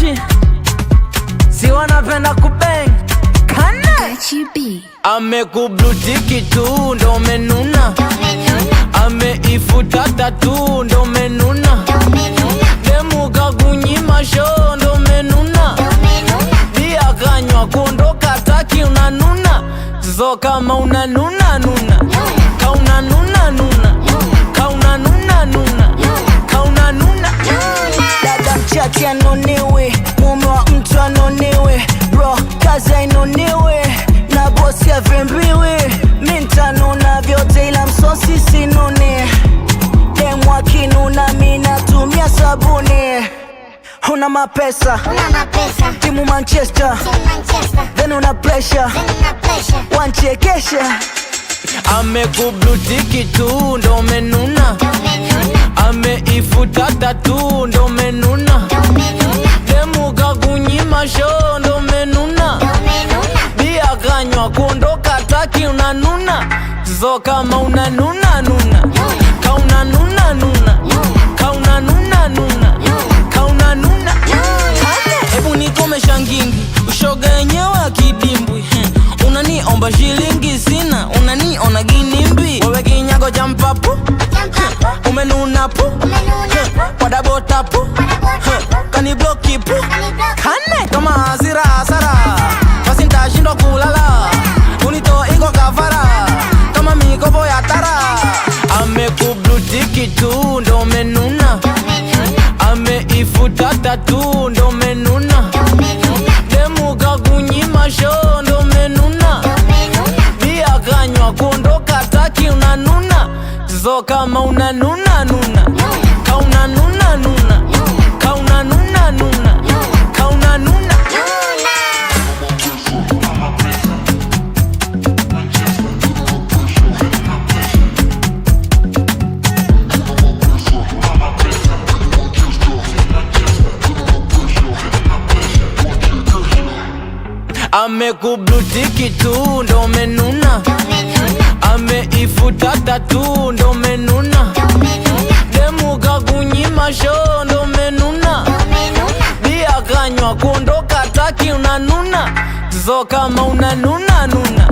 Gucci, si wanapenda kubang Kane amekublutiki tu ndo menuna, ameifuta tatu ndo menuna, demu kakunyima show ndo menuna, bia kanywa kuondoka taki unanuna. So kama unanuna nuna, kauna nuna nuna, kauna nuna nuna, kauna nuna. Dada mchache anonewe, mume wa mtu anonewe, bro kazi ainonewe, na bosi avembiwe. Mintanuna vyote ila msosi sinune, demu akinuna mina tumia sabuni. Una mapesa, timu Manchester, then una pressure, wanchekesha. Amekublutiki tu ndo menuna, ameifuta tatu ndo menuna, demu kakunyima show ndo menuna, bia kanywa kuondoka taki unanuna. So kama unanuna nuna, kauna nuna nuna, kauna nuna nuna, kauna nuna. Hebu nikome shangingi, ushoga yenyewe akidimbwi. Unaniomba shilingi sina, unaniona ginimbi. Wewe kinyago cha mpapu, umenuna pu, wadabo tapu, kani bloki pu. Kane kama hasira hasara, basi nitashindwa kulala, unito iko kafara, kama mikopo ya tara. Amekublutiki tu ndo menuna, ameifuta tatu ndo menuna, demu kakunyima show ndo menuna, bia kanywa kuondoka taki unanuna. So kama unanuna nuna, kauna nuna nuna, kauna nuna nuna, kauna nuna. Amekublutiki tu ndo menuna, ameifuta tatu ndo menuna, demu kakunyima show ndo menuna, bia kanywa kuondoka taki unanuna. So kama unanuna nuna,